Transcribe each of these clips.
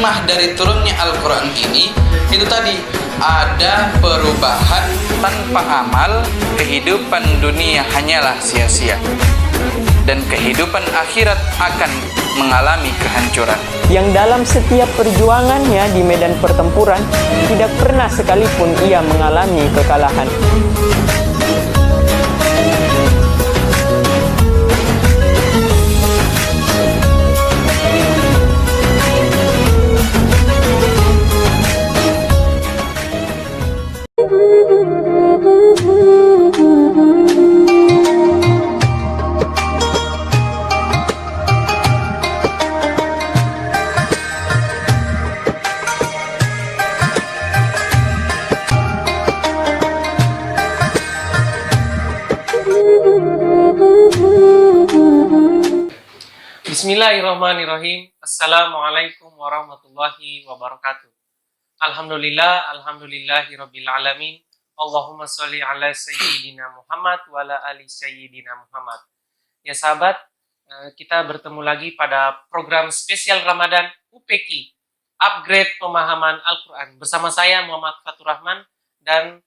hikmah dari turunnya Al-Quran ini itu tadi, ada perubahan. Tanpa amal, kehidupan dunia hanyalah sia-sia, dan kehidupan akhirat akan mengalami kehancuran. Yang dalam setiap perjuangannya di medan pertempuran tidak pernah sekalipun ia mengalami kekalahan. Bismillahirrahmanirrahim. Assalamualaikum warahmatullahi wabarakatuh. Alhamdulillahirabbil alamin. Allahumma sholli ala sayyidina Muhammad wa ala ali sayyidina Muhammad. Ya sahabat, kita bertemu lagi pada program spesial Ramadan UPQ, Upgrade Pemahaman Al-Quran, bersama saya Muhammad Fatur Rahman dan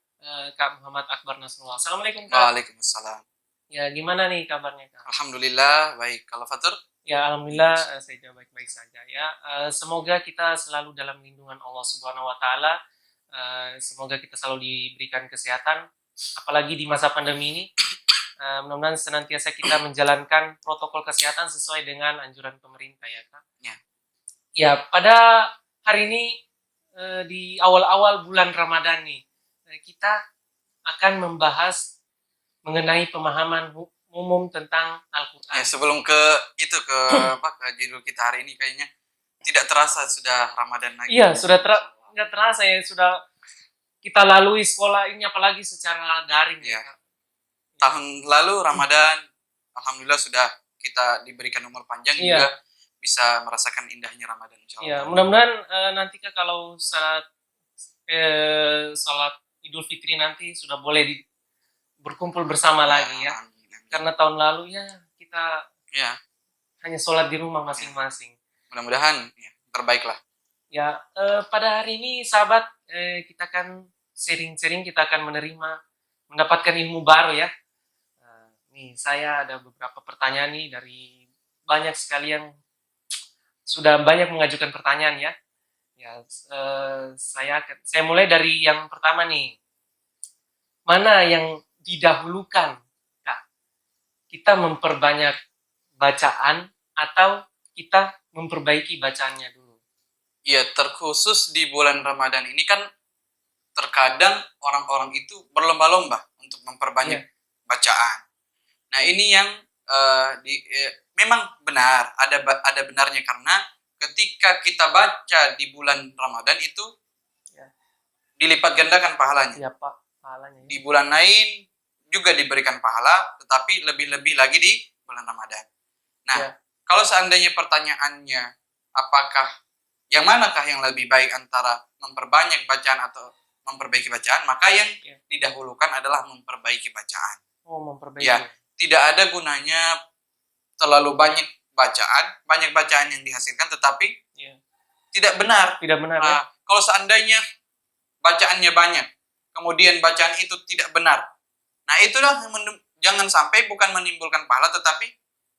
Kak Muhammad Akbar Nasrullah. Assalamualaikum Kak. Waalaikumsalam. Ya, gimana nih kabarnya Kak? Alhamdulillah baik. Kalau Fatur? Ya, alhamdulillah saya juga baik-baik saja ya. Semoga kita selalu dalam lindungan Allah Subhanahu wa taala. Semoga kita selalu diberikan kesehatan, apalagi di masa pandemi ini. Mudah-mudahan senantiasa kita menjalankan protokol kesehatan sesuai dengan anjuran pemerintah ya, Kak. Ya. Ya, pada hari ini di awal-awal bulan Ramadan nih, kita akan membahas mengenai pemahaman umum tentang Al-Quran. Ya, sebelum ke judul kita hari ini, kayaknya tidak terasa sudah Ramadan lagi. Iya, sudah nggak terasa ya, sudah kita lalui sekolah ini apalagi secara daring ya. Tahun lalu Ramadan, alhamdulillah sudah kita diberikan umur panjang juga bisa merasakan indahnya Ramadan. Iya, mudah-mudahan nanti Kak kalau saat salat Idul Fitri nanti sudah boleh berkumpul bersama lagi ya. Amin. Karena tahun lalu ya kita hanya sholat di rumah masing-masing. Mudah-mudahan terbaik lah. Ya, pada hari ini sahabat, kita akan sharing-sharing, kita akan mendapatkan ilmu baru ya. Nih saya ada beberapa pertanyaan nih dari banyak sekali yang sudah banyak mengajukan pertanyaan ya. Ya, saya mulai dari yang pertama nih. Mana yang didahulukan, Kak? Kita memperbanyak bacaan atau kita memperbaiki bacaannya dulu? Ya, terkhusus di bulan Ramadan ini kan terkadang orang-orang itu berlomba-lomba untuk memperbanyak bacaan. Nah, ini yang memang benar, ada benarnya, karena ketika kita baca di bulan Ramadan itu dilipat gandakan pahalanya. Ya, Pak, pahalanya. Di bulan lain juga diberikan pahala, tetapi lebih-lebih lagi di bulan Ramadan. Nah, kalau seandainya pertanyaannya apakah yang manakah yang lebih baik antara memperbanyak bacaan atau memperbaiki bacaan, maka yang didahulukan adalah memperbaiki bacaan. Oh, memperbaiki. Ya, tidak ada gunanya terlalu banyak bacaan yang dihasilkan, tetapi tidak benar. Tidak benar ya? Kalau seandainya bacaannya banyak, kemudian bacaan itu tidak benar, nah itulah jangan sampai bukan menimbulkan pahala, tetapi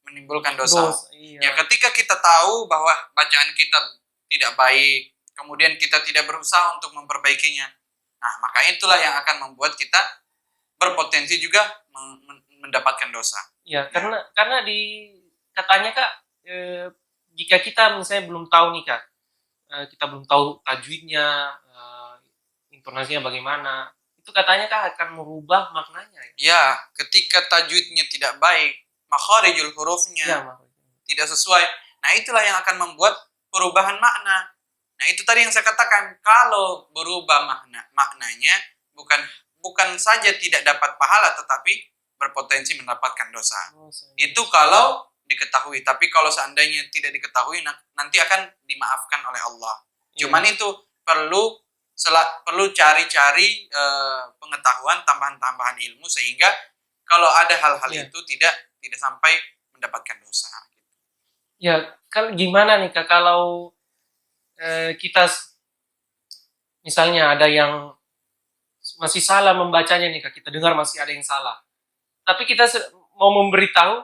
menimbulkan dosa. Ya, ketika kita tahu bahwa bacaan kita tidak baik, kemudian kita tidak berusaha untuk memperbaikinya, nah maka itulah yang akan membuat kita berpotensi juga mendapatkan dosa. Ya, karena katanya Kak, jika kita misalnya belum tahu nih Kak, kita belum tahu tajwidnya, intonasinya bagaimana, itu katanya Kak akan merubah maknanya ya? Ya, ketika tajwidnya tidak baik, makharijul hurufnya tidak sesuai, nah itulah yang akan membuat perubahan makna. Nah, itu tadi yang saya katakan, kalau berubah maknanya bukan saja tidak dapat pahala, tetapi berpotensi mendapatkan dosa. Itu kalau diketahui, tapi kalau seandainya tidak diketahui, nanti akan dimaafkan oleh Allah. Cuman itu perlu cari-cari pengetahuan, tambahan-tambahan ilmu, sehingga kalau ada hal-hal itu tidak sampai mendapatkan dosa. Ya, kan gimana nih Kak, kalau kita misalnya ada yang masih salah membacanya nih Kak, kita dengar masih ada yang salah. Tapi kita mau memberitahu,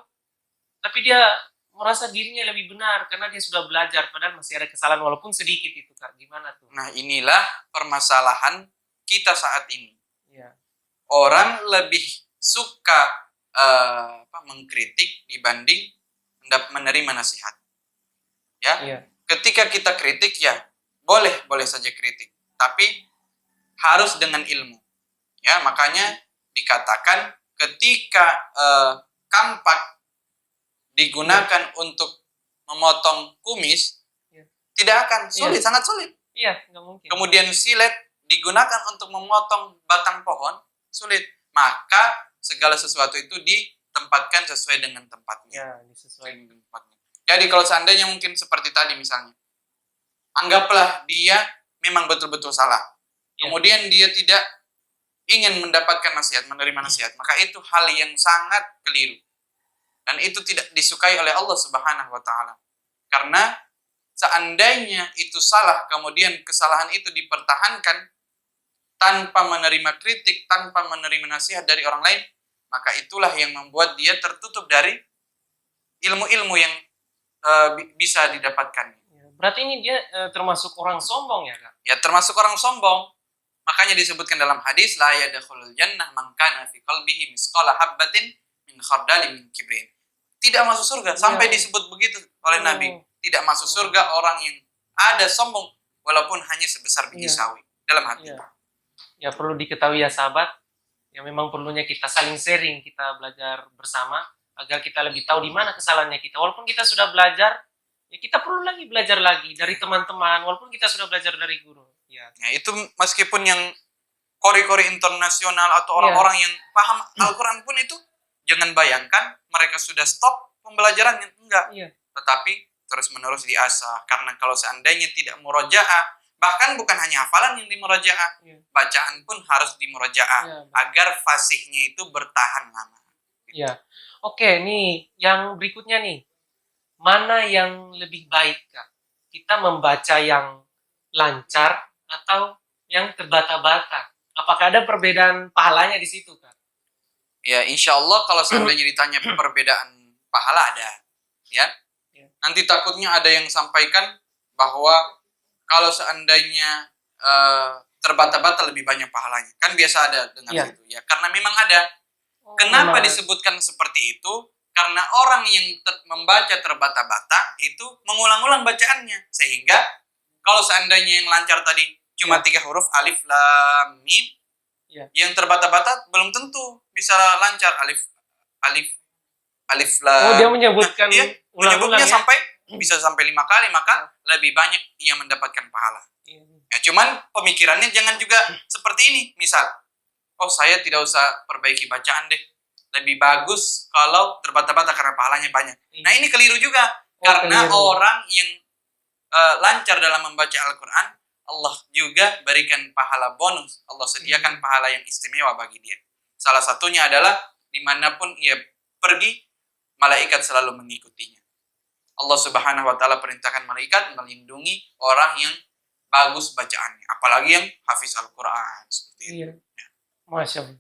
tapi dia merasa dirinya lebih benar karena dia sudah belajar, padahal masih ada kesalahan walaupun sedikit itu Kak. Gimana tuh? Nah, inilah permasalahan kita saat ini. Iya. Orang lebih suka mengkritik dibanding menerima nasihat. Ya, Iya. ketika kita kritik ya boleh saja kritik, tapi harus dengan ilmu. Ya, makanya dikatakan ketika kampak digunakan untuk memotong kumis, tidak akan sulit, sangat sulit. Iya, nggak mungkin. Kemudian silet digunakan untuk memotong batang pohon, sulit. Maka segala sesuatu itu ditempatkan sesuai dengan tempatnya. Ya, disesuaikan dengan tempatnya. Jadi kalau seandainya mungkin seperti tadi misalnya, anggaplah dia memang betul-betul salah. Ya. Kemudian dia tidak ingin mendapatkan nasihat, menerima nasihat, maka itu hal yang sangat keliru. Dan itu tidak disukai oleh Allah Subhanahu wa taala. Karena seandainya itu salah, kemudian kesalahan itu dipertahankan tanpa menerima kritik, tanpa menerima nasihat dari orang lain, maka itulah yang membuat dia tertutup dari ilmu-ilmu yang bisa didapatkan. Berarti ini dia termasuk orang sombong ya Kak? Ya, termasuk orang sombong. Makanya disebutkan dalam hadis, la yadkhulul jannah man kana fi qalbihi misqala habbatin min khardalin min kibrin. Tidak masuk surga, sampai disebut begitu oleh Nabi. Tidak masuk surga orang yang ada sombong walaupun hanya sebesar biji sawi dalam hati. Ya, perlu diketahui ya sahabat, ya memang perlunya kita saling sharing, kita belajar bersama agar kita lebih tahu di mana kesalahannya kita. Walaupun kita sudah belajar, ya kita perlu lagi belajar lagi dari teman-teman, walaupun kita sudah belajar dari guru. Ya, itu meskipun yang kori-kori internasional atau orang-orang yang paham Al-Quran pun itu, jangan bayangkan mereka sudah stop pembelajarannya, enggak. Tetapi terus-menerus diasah, karena kalau seandainya tidak murojaah, bahkan bukan hanya hafalan yang dimurojaah, bacaan pun harus dimurojaah, agar fasihnya itu bertahan lama. Iya. Oke, nih yang berikutnya nih, mana yang lebih baik Kak? Kita membaca yang lancar atau yang terbata-bata? Apakah ada perbedaan pahalanya di situ Kak? Ya, insya Allah kalau seandainya ditanya perbedaan pahala ada. Ya. Nanti takutnya ada yang sampaikan bahwa kalau seandainya terbata-bata lebih banyak pahalanya. Kan biasa ada dengan itu. Ya, karena memang ada. Kenapa disebutkan seperti itu? Karena orang yang membaca terbata-bata itu mengulang-ulang bacaannya. Sehingga kalau seandainya yang lancar tadi cuma 3 huruf, alif, lam, mim, yang terbata-bata belum tentu bisa lancar, alif, lam. Dia menyebutkan menyebutnya sampai bisa sampai 5 kali, maka lebih banyak ia mendapatkan pahala. Ya, cuman pemikirannya jangan juga seperti ini. Misal, saya tidak usah perbaiki bacaan deh. Lebih bagus kalau terbata-bata karena pahalanya banyak. Nah, ini keliru juga. Karena orang yang lancar dalam membaca Al-Quran, Allah juga berikan pahala bonus. Allah sediakan pahala yang istimewa bagi dia. Salah satunya adalah dimanapun ia pergi, malaikat selalu mengikutinya. Allah Subhanahu wa taala perintahkan malaikat melindungi orang yang bagus bacaannya, apalagi yang hafiz Al-Quran seperti itu. Masya Allah.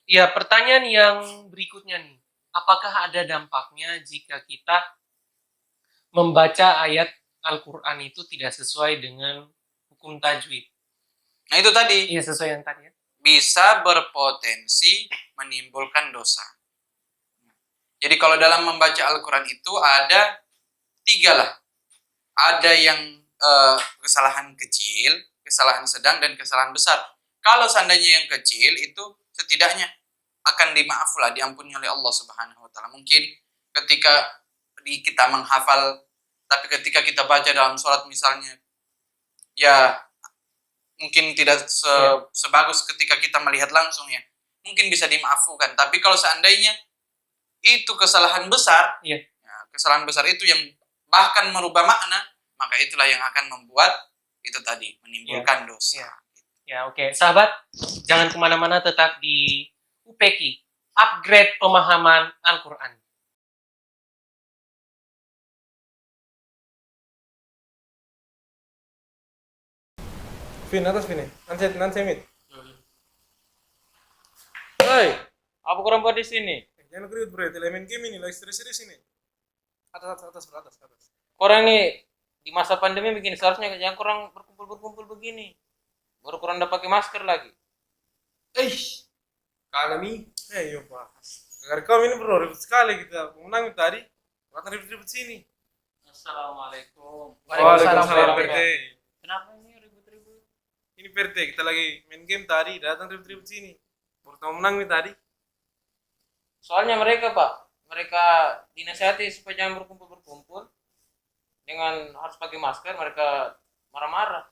Ya, pertanyaan yang berikutnya nih, apakah ada dampaknya jika kita membaca ayat Al-Quran itu tidak sesuai dengan hukum tajwid? Nah, itu tadi. Iya, sesuai yang tadi ya. Bisa berpotensi menimbulkan dosa. Jadi kalau dalam membaca Al-Quran itu ada 3 lah. Ada yang kesalahan kecil, kesalahan sedang, dan kesalahan besar. Kalau seandainya yang kecil itu setidaknya akan diampuni oleh Allah Subhanahu wa taala. Mungkin ketika kita menghafal, tapi ketika kita baca dalam sholat misalnya, ya mungkin tidak sebagus ketika kita melihat langsung ya. Mungkin bisa dimaafkan. Tapi kalau seandainya itu kesalahan besar, kesalahan besar itu yang bahkan merubah makna, maka itulah yang akan membuat itu tadi menimbulkan dosa. Ya, oke. Sahabat, jangan kemana-mana, tetap di UPEKI, upgrade pemahaman Al-Quran. Vin, atas Vin. Nanti mit. Hei, apa kurang buat di sini? Jangan keribut bro, main game ini lagi serius ini. Atas bro, atas. Kurang nih di masa pandemi begini seharusnya jangan kurang berkumpul begini. Baru kurang udah pakai masker lagi. Kami. Yo pak. Agar kau ini bro, ribut sekali kita. Menang tadi. Bukan ribut sini. Assalamualaikum. Waalaikumsalam PRT. Kenapa ini ribut-ribut? Ini PRT, kita lagi main game tadi, datang ribut sini. Baru menang nih tadi. Soalnya mereka dinasihati supaya jangan berkumpul dengan harus pakai masker, mereka marah-marah.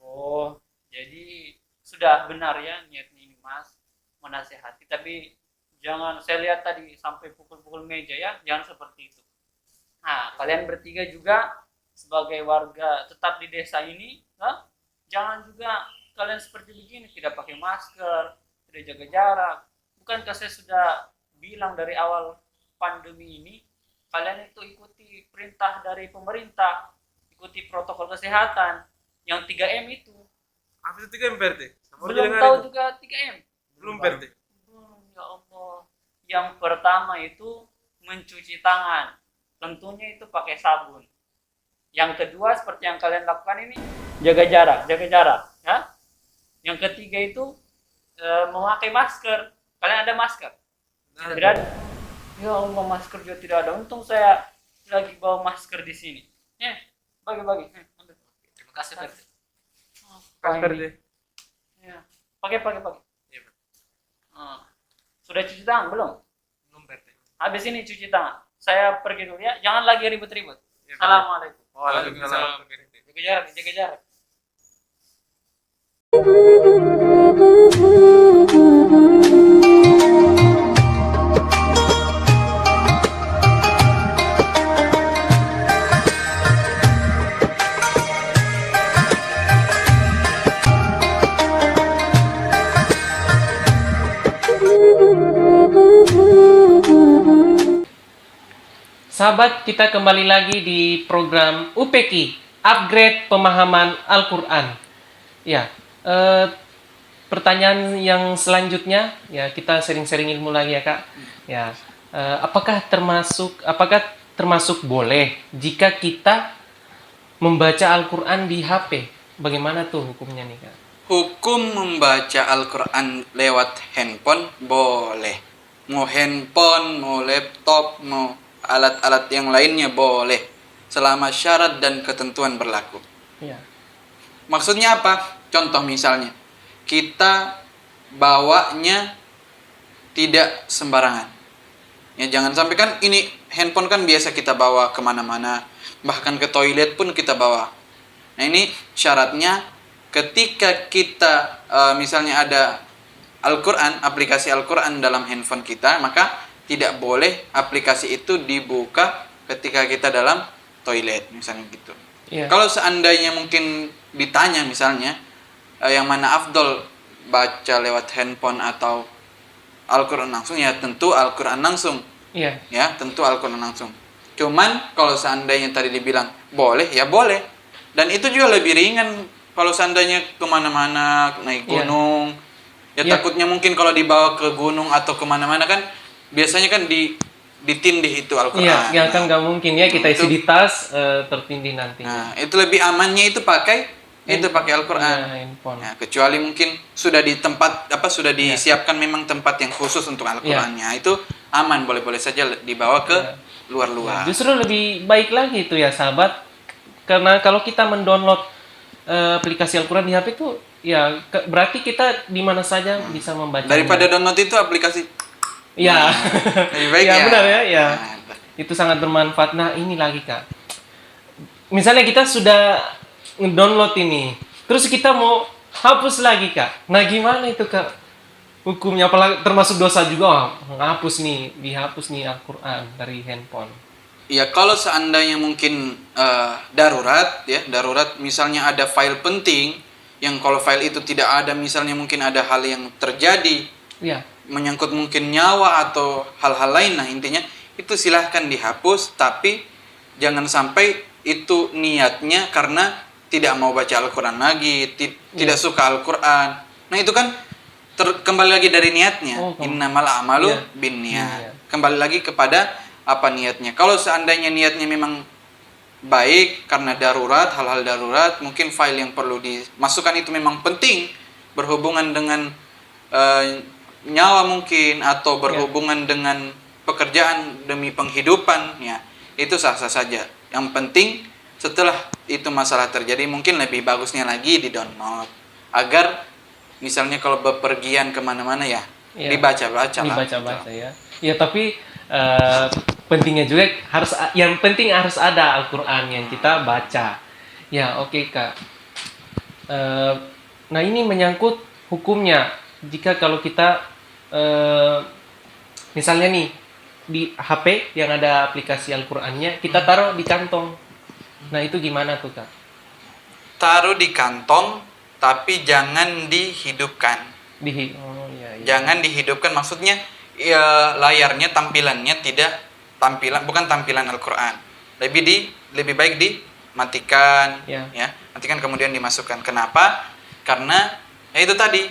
Oh, jadi sudah benar ya niatnya ini Mas menasehati, tapi jangan, saya lihat tadi sampai pukul-pukul meja ya, jangan seperti itu. Nah, kalian bertiga juga sebagai warga tetap di desa ini, jangan juga kalian seperti begini, tidak pakai masker, tidak jaga jarak. Bukankah saya sudah bilang dari awal pandemi ini, kalian itu ikuti perintah dari pemerintah, ikuti protokol kesehatan, yang 3M itu. Apa itu 3M PRT? Belum tahu juga 3M? Belum PRT. Ya Allah. Yang pertama itu mencuci tangan. Tentunya itu pakai sabun. Yang kedua seperti yang kalian lakukan ini, jaga jarak, ya. Yang ketiga itu memakai masker. Kalian ada masker? Tidak ada. Ya Allah, masker juga tidak ada. Untung saya lagi bawa masker di sini. Bagi-bagi. Ambil. Terima kasih, Pak. PRT. Ya. Pakai. Iya, Pak. Sudah cuci tangan belum? Belum PRT. Habis ini cuci tangan. Saya pergi dulu ya. Jangan lagi ribut-ribut. Iya, Pak. Assalamualaikum. Waalaikumsalam. Jaga jarak. Sahabat, kita kembali lagi di program UPK, Upgrade Pemahaman Al-Quran. Ya, pertanyaan yang selanjutnya, ya kita sering-sering ilmu lagi ya Kak. Ya, apakah termasuk boleh jika kita membaca Al-Quran di HP? Bagaimana tuh hukumnya nih Kak? Hukum membaca Al-Quran lewat handphone boleh. Mau handphone, mau laptop, mau alat-alat yang lainnya boleh. Selama syarat dan ketentuan berlaku. Ya. Maksudnya apa? Contoh misalnya, kita bawanya tidak sembarangan. Ya jangan sampai kan ini handphone kan biasa kita bawa kemana-mana. Bahkan ke toilet pun kita bawa. Nah ini syaratnya ketika kita misalnya ada Al-Quran, aplikasi Al-Quran dalam handphone kita, maka tidak boleh aplikasi itu dibuka ketika kita dalam toilet, misalnya gitu. Yeah. Kalau seandainya mungkin ditanya misalnya, yang mana afdol baca lewat handphone atau Al-Quran langsung, ya tentu Al-Quran langsung. Iya. Ya, tentu Al-Quran langsung. Cuman kalau seandainya tadi dibilang boleh, ya boleh. Dan itu juga lebih ringan kalau seandainya kemana-mana, naik gunung. Ya takutnya mungkin kalau dibawa ke gunung atau kemana-mana kan, biasanya kan ditindih itu Al-Quran. Iya, ya kan nggak mungkin ya kita isi di tas tertindih nanti. Nah, itu lebih amannya itu pakai Al-Quran. Handphone. Ya, kecuali mungkin sudah di tempat sudah disiapkan memang tempat yang khusus untuk Al-Qurannya. Itu aman, boleh-boleh saja dibawa ke luar-luar. Justru lebih baik lagi itu ya sahabat, karena kalau kita mendownload aplikasi Al-Quran di HP itu ya berarti kita di mana saja bisa membaca. Daripada download itu aplikasi. Ya, lebih baik ya ya. benar ya, ya. Nah, Itu sangat bermanfaat. Nah ini lagi Kak, misalnya kita sudah ngedownload ini, terus kita mau hapus lagi Kak. Nah gimana itu Kak hukumnya? Apalagi termasuk dosa juga, dihapus nih Al-Quran dari handphone. Ya kalau seandainya mungkin darurat misalnya ada file penting yang kalau file itu tidak ada, misalnya mungkin ada hal yang terjadi menyangkut mungkin nyawa atau hal-hal lain, nah intinya itu silahkan dihapus, tapi jangan sampai itu niatnya karena tidak mau baca Al-Quran lagi, tidak suka Al-Quran. Nah itu kan kembali lagi dari niatnya. Innamal a'malu binniyat. Kembali lagi kepada apa niatnya. Kalau seandainya niatnya memang baik karena darurat, hal-hal darurat, mungkin file yang perlu dimasukkan itu memang penting, berhubungan dengan nyawa mungkin, atau berhubungan dengan pekerjaan demi penghidupan, ya itu sah-sah saja. Yang penting setelah itu masalah terjadi, mungkin lebih bagusnya lagi di download, agar misalnya kalau bepergian kemana-mana ya dibaca-baca lah. Dibaca-baca ya. Ya tapi pentingnya juga yang penting harus ada Al-Quran yang kita baca. Ya oke, Kak. Nah ini menyangkut hukumnya. Jika kalau kita misalnya nih di HP yang ada aplikasi Al-Qurannya, kita taruh di kantong. Nah itu gimana tuh, Kak? Taruh di kantong, tapi jangan dihidupkan. Jangan dihidupkan, maksudnya ya, layarnya, tampilannya bukan tampilan Al-Quran. Lebih baik dimatikan, ya, matikan kemudian dimasukkan. Kenapa? Karena ya itu tadi,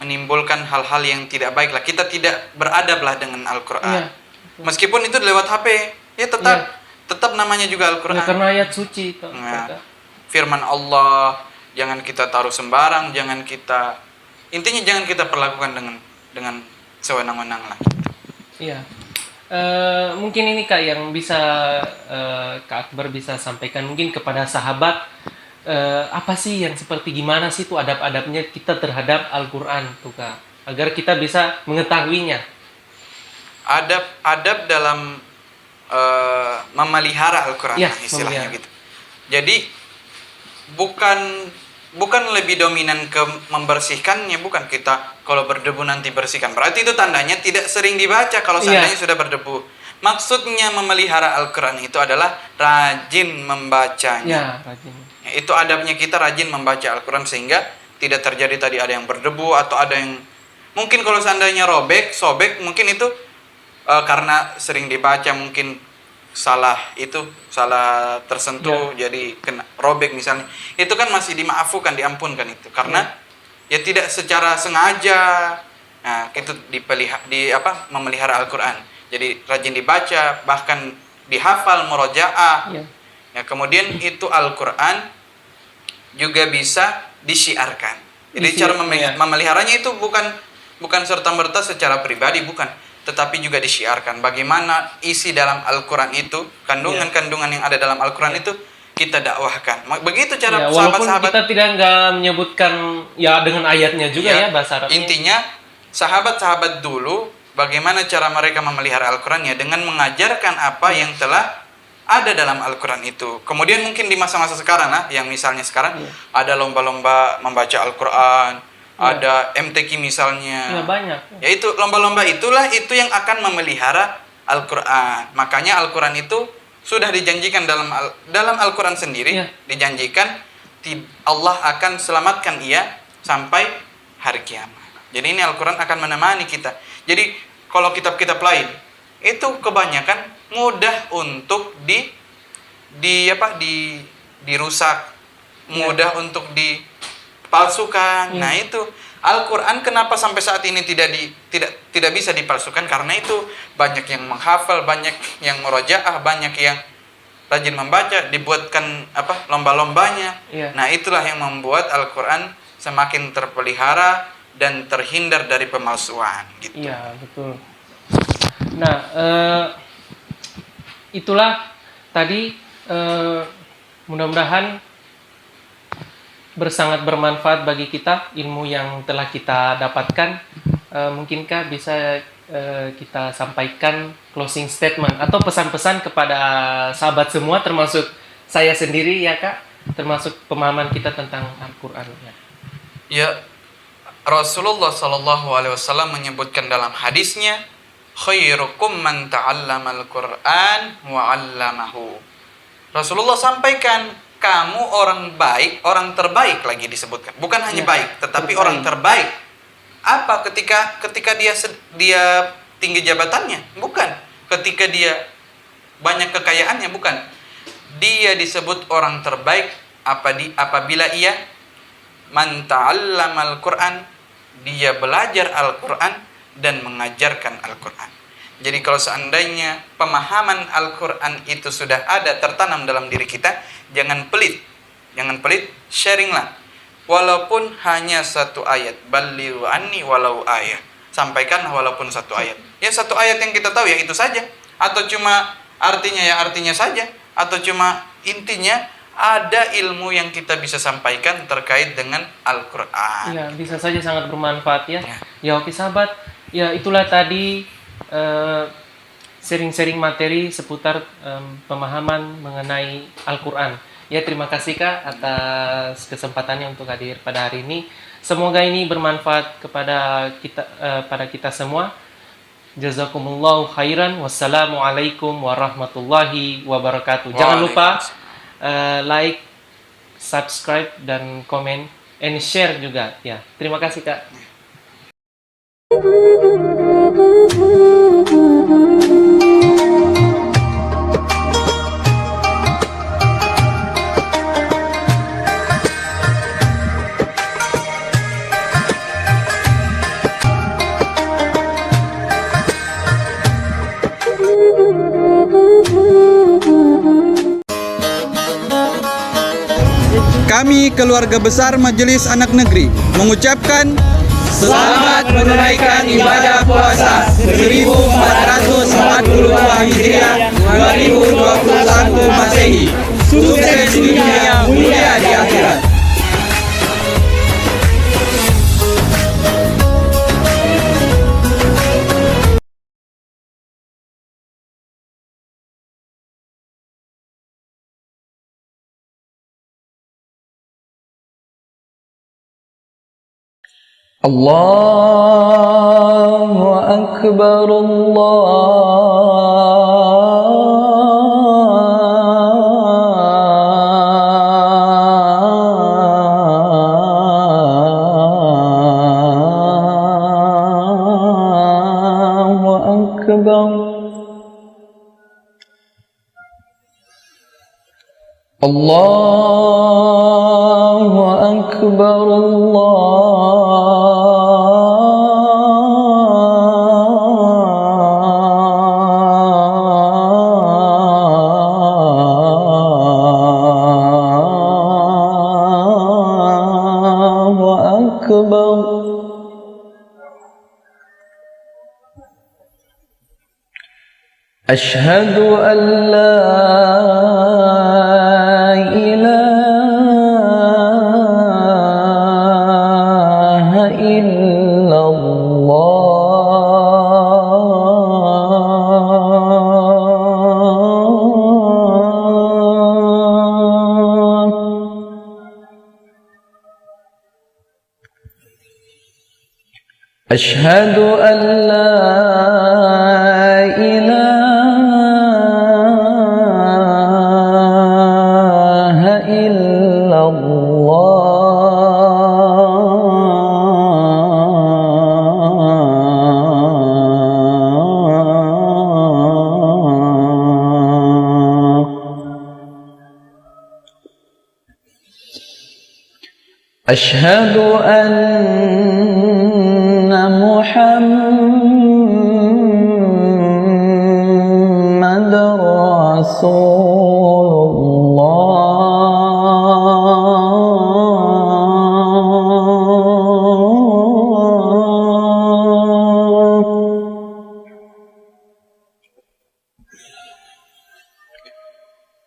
menimbulkan hal-hal yang tidak baik lah. Kita tidak beradab lah dengan Al-Quran. Meskipun itu lewat HP, ya tetap namanya juga Al-Quran. Ya, karena ayat suci. Firman Allah, jangan kita taruh sembarang, intinya jangan kita perlakukan dengan sewenang-wenang lah. Iya. Mungkin ini Kak yang bisa Kak Akbar bisa sampaikan mungkin kepada sahabat, apa sih yang seperti gimana sih tuh adab-adabnya kita terhadap Al-Quran tuh Kak, agar kita bisa mengetahuinya. Adab dalam memelihara Al-Quran, istilahnya gitu. Jadi bukan lebih dominan ke membersihkannya, bukan. Kita kalau berdebu nanti bersihkan, berarti itu tandanya tidak sering dibaca kalau seandainya sudah berdebu. Maksudnya memelihara Al-Quran itu adalah rajin membacanya. Rajin. Itu adabnya, kita rajin membaca Al-Quran sehingga tidak terjadi tadi ada yang berdebu atau ada yang mungkin kalau seandainya sobek mungkin itu karena sering dibaca, mungkin salah tersentuh jadi kena robek misalnya. Itu kan masih diampunkan itu karena ya tidak secara sengaja. Nah, itu memelihara Al-Quran. Jadi rajin dibaca, bahkan dihafal, murojaah. Ya, kemudian itu Al-Quran juga bisa disiarkan. Jadi cara memeliharanya itu bukan serta-merta secara pribadi, bukan, tetapi juga disiarkan. Bagaimana isi dalam Al-Quran itu, kandungan-kandungan yang ada dalam Al-Quran itu kita dakwahkan. Begitu cara sahabat-sahabat. Walaupun kita tidak menyebutkan ya dengan ayatnya juga ya bahasa Arabnya. Intinya sahabat-sahabat dulu bagaimana cara mereka memelihara Al-Quran, ya dengan mengajarkan apa yang telah ada dalam Al-Quran itu. Kemudian mungkin di masa-masa sekarang yang misalnya sekarang ada lomba-lomba membaca Al-Quran, ada MTQ misalnya. Banyak. Ya itu lomba-lomba itu yang akan memelihara Al-Quran. Makanya Al-Quran itu sudah dijanjikan dalam Al-Quran sendiri, dijanjikan Allah akan selamatkan ia sampai hari kiamat. Jadi ini Al-Quran akan menemani kita. Jadi kalau kitab-kitab lain itu kebanyakan mudah untuk dirusak, mudah untuk dipalsukan. Nah itu Al-Quran kenapa sampai saat ini tidak bisa dipalsukan? Karena itu banyak yang menghafal, banyak yang murojaah, banyak yang rajin membaca, dibuatkan lomba-lombanya. Nah itulah yang membuat Al-Quran semakin terpelihara dan terhindar dari pemalsuan gitu. Iya, betul. Nah, itulah tadi mudah-mudahan sangat bermanfaat bagi kita ilmu yang telah kita dapatkan. Mungkinkah bisa kita sampaikan closing statement atau pesan-pesan kepada sahabat semua, termasuk saya sendiri ya Kak, termasuk pemahaman kita tentang Al-Quran. Ya, Rasulullah SAW menyebutkan dalam hadisnya, khairukum man ta'allamal Qur'an wa 'allamahu. Rasulullah sampaikan, kamu orang baik, orang terbaik lagi disebutkan. Bukan hanya baik, tetapi orang terbaik. Apa ketika dia tinggi jabatannya? Bukan. Ketika dia banyak kekayaannya? Bukan. Dia disebut orang terbaik apabila ia man ta'allamal Qur'an, dia belajar Al-Qur'an dan mengajarkan Al-Qur'an. Jadi kalau seandainya pemahaman Al-Qur'an itu sudah ada tertanam dalam diri kita, jangan pelit, sharinglah. Walaupun hanya satu ayat, ballighu anni walau ayat. Sampaikanlah walaupun satu ayat. Ya satu ayat yang kita tahu ya itu saja, atau cuma artinya saja, atau cuma intinya ada ilmu yang kita bisa sampaikan terkait dengan Al-Qur'an. Ya, bisa saja sangat bermanfaat ya. Ya, oke sahabat. Ya, itulah tadi sharing-sharing materi seputar pemahaman mengenai Al-Qur'an. Ya, terima kasih Kak atas kesempatannya untuk hadir pada hari ini. Semoga ini bermanfaat kepada kita semua. Jazakumullahu khairan. Wassalamualaikum warahmatullahi wabarakatuh. Jangan lupa like, subscribe dan komen and share juga ya. Terima kasih Kak. Kami keluarga besar Majelis Anak Negeri mengucapkan selamat menunaikan ibadah puasa 1442 Hijriah 2021 Masehi. Sukses di dunia, mulia di akhirat. Allahu Akbar, Allahu Akbar. Allahu Akbar, أشهد أن لا إله إلا الله. أشهد أن لا أشهد أن محمد رسول الله.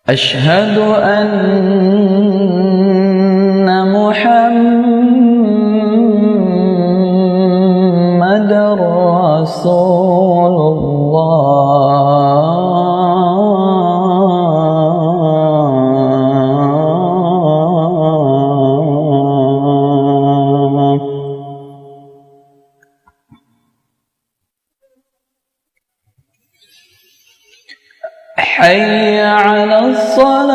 أشهد أن محمد رسول الله. حي على الصلاة.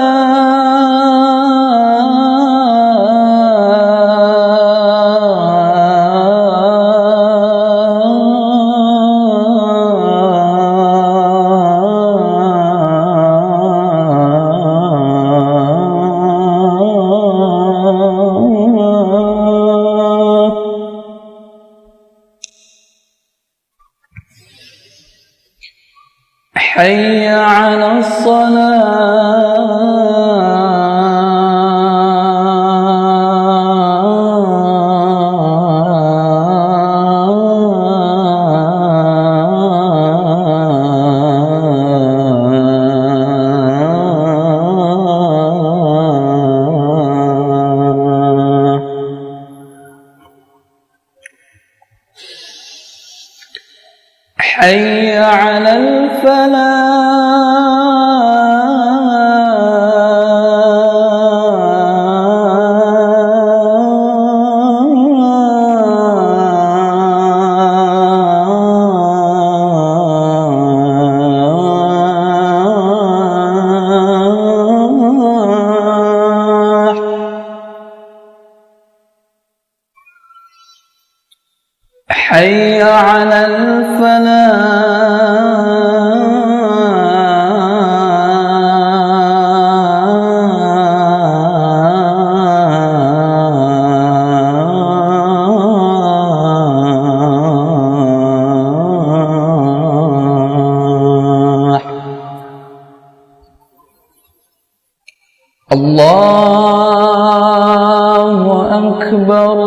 حي على الصلاة حي على الفلاح حي على الفلاح الله أكبر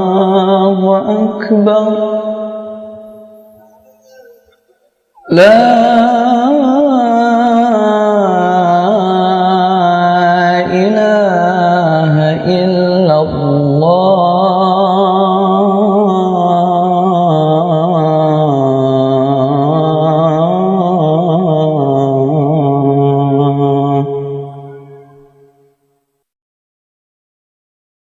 الله أكبر لا إله إلا الله